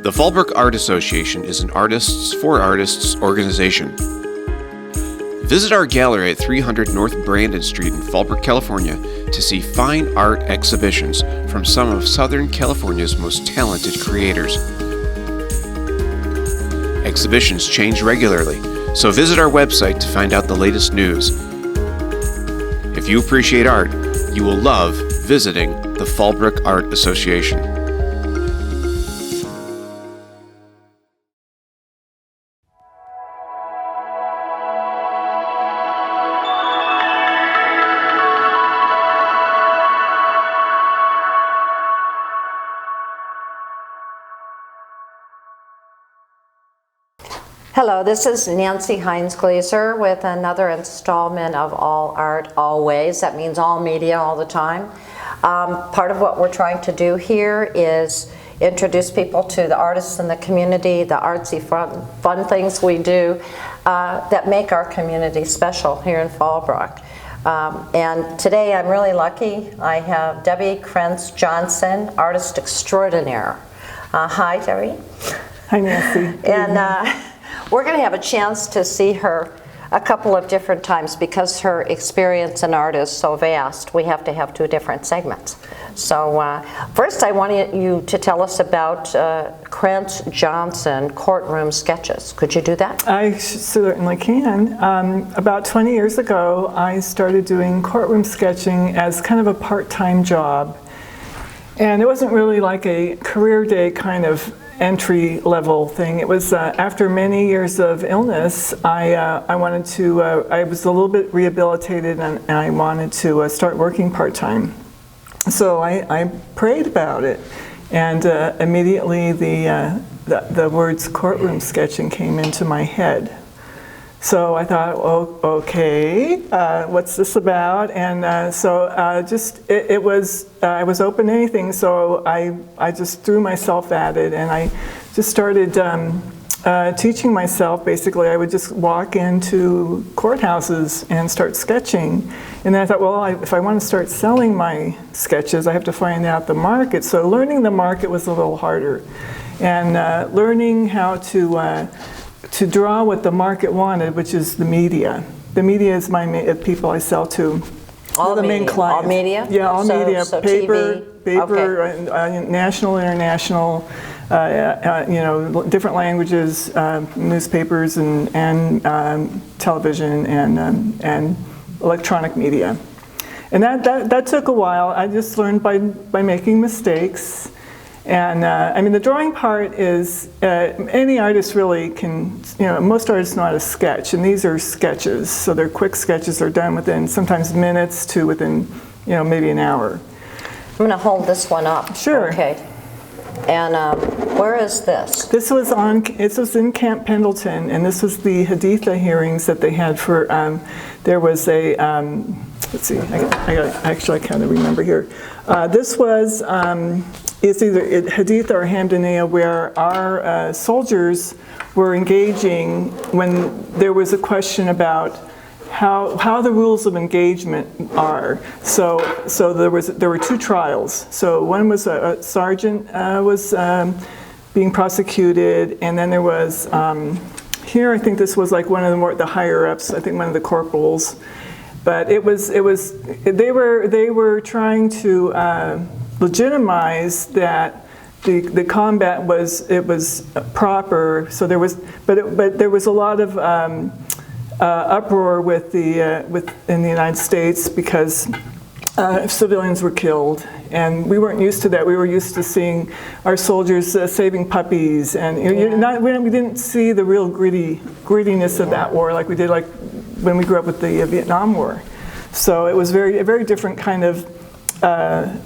The Fallbrook Art Association is an artists for artists organization. Visit our gallery at 300 North Brandon Street in Fallbrook, California to see fine art exhibitions from some of Southern California's most talented creators. Exhibitions change regularly, so visit our website to find out the latest news. If you appreciate art, you will love visiting the Fallbrook Art Association. Hello, this is Nancy Hines-Glaser with another installment of All Art Always. That means all media all the time. Part of what we're trying to do here is introduce people to the artists in the community, the artsy fun things we do that make our community special here in Fallbrook. And today I'm really lucky. I have Debbie Krentz Johnson, artist extraordinaire. Hi, Debbie. Hi, Nancy. And we're going to have a chance to see her a couple of different times because her experience in art is so vast. We have to have two different segments. So first I want you to tell us about Krentz Johnson courtroom sketches. Could you do that? I certainly can. About 20 years ago, I started doing courtroom sketching as kind of a part-time job. And it wasn't really like a career day kind of entry-level thing. It was after many years of illness, I wanted to, I was a little bit rehabilitated and I wanted to start working part-time. So I prayed about it, and immediately the words courtroom sketching came into my head. So I thought, oh, okay, what's this about? And I was open to anything, so I just threw myself at it, and I just started teaching myself. Basically, I would just walk into courthouses and start sketching. And then I thought, well, if I want to start selling my sketches, I have to find out the market. So learning the market was a little harder. And learning how to draw what the market wanted, which is the media. The media is my people I sell to. All the media. main client. All media? Yeah, all media. So Paper, TV. Okay. National, international, different languages, newspapers, and television, and electronic media. And that took a while. I just learned by making mistakes. And I mean, the drawing part is, any artist really can, most artists know how to sketch, and these are sketches. So they're quick sketches. They're done within sometimes minutes to within, maybe an hour. I'm going to hold this one up. Sure. Okay. And where is this? This was in Camp Pendleton, and this was the Haditha hearings that they had for, there was a, let's see, I kind of remember here. This was, it's either Haditha or Hamdaniya, where our soldiers were engaging when there was a question about how the rules of engagement are. So there were two trials. So one was a sergeant was being prosecuted, and then there was here, I think this was like one of the higher ups. I think one of the corporals. But they were trying to legitimize that the combat was proper. So there was, but there was a lot of uproar in the United States because civilians were killed, and we weren't used to that. We were used to seeing our soldiers saving puppies, and we didn't see the real grittiness of that war like we did when we grew up with the Vietnam War. So it was a very different kind of.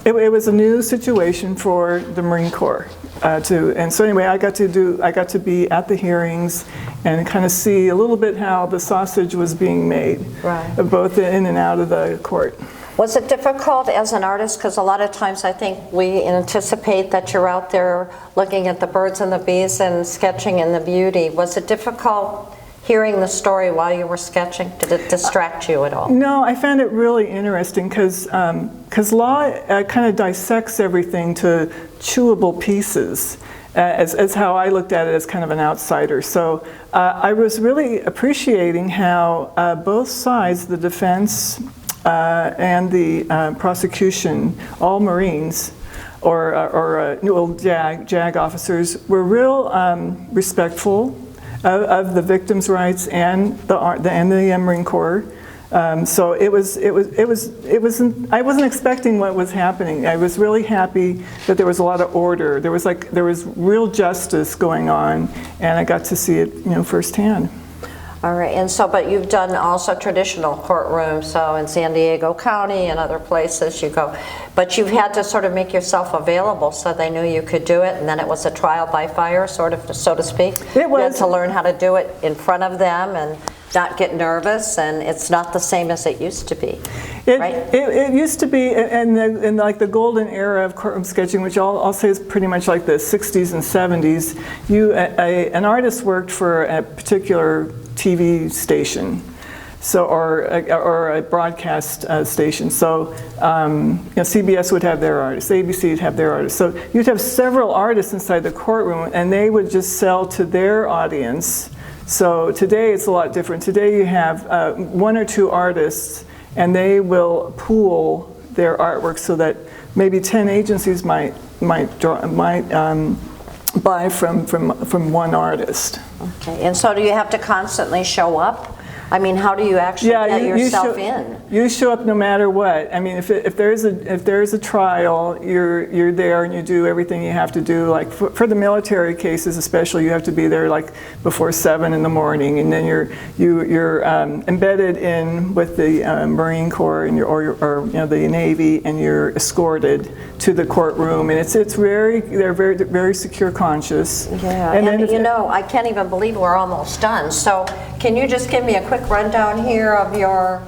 It was a new situation for the Marine Corps and so anyway, I got to be at the hearings and kind of see a little bit how the sausage was being made, right, both in and out of the court. Was it difficult as an artist? Because a lot of times I think we anticipate that you're out there looking at the birds and the bees and sketching in the beauty. Was it difficult hearing the story while you were sketching? Did it distract you at all? No, I found it really interesting because law kind of dissects everything to chewable pieces. as how I looked at it as kind of an outsider. So I was really appreciating how both sides, the defense and the prosecution, all Marines or JAG officers, were real respectful of the victims' rights and the Marine Corps. So I wasn't expecting what was happening. I was really happy that there was a lot of order. There was real justice going on, and I got to see it, firsthand. All right, and so, but you've done also traditional courtrooms, so in San Diego County and other places you go, but you've had to sort of make yourself available so they knew you could do it, and then it was a trial by fire, sort of, so to speak. It was. You had to learn how to do it in front of them and not get nervous, and it's not the same as it used to be, right? It used to be, in like the golden era of courtroom sketching, which I'll say is pretty much like the 60s and 70s, an artist worked for a particular TV station, so or a broadcast station. So CBS would have their artists, ABC would have their artists. So you'd have several artists inside the courtroom, and they would just sell to their audience. So today it's a lot different. Today you have one or two artists, and they will pool their artwork so that maybe 10 agencies might buy from one artist. Okay, and so do you have to constantly show up? I mean, how do you actually get yourself in? You show up no matter what. I mean, if there is a trial, you're there and you do everything you have to do. Like for the military cases, especially, you have to be there like before 7 in the morning, and then you're embedded in with the Marine Corps and or the Navy, and you're escorted to the courtroom, and they're very secure conscious. Yeah, and I can't even believe we're almost done. So can you just give me a quick rundown here of your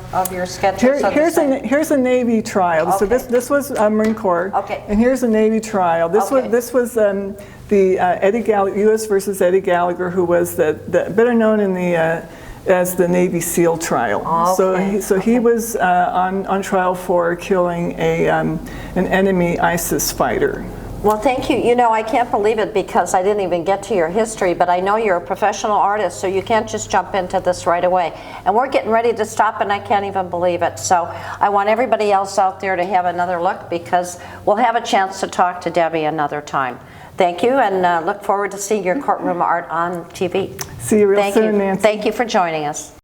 sketches? Here's a Navy trial. Okay. So this was Marine Corps. Okay. And here's a Navy trial. This was the Eddie Gallagher, U.S. versus Eddie Gallagher, who was the better known in the as the Navy SEAL trial. Okay. So he was on trial for killing an enemy ISIS fighter. Well, thank you. I can't believe it because I didn't even get to your history, but I know you're a professional artist, so you can't just jump into this right away. And we're getting ready to stop, and I can't even believe it. So I want everybody else out there to have another look, because we'll have a chance to talk to Debbie another time. Thank you, and look forward to seeing your courtroom art on TV. See you real soon, Nancy. Thank you for joining us.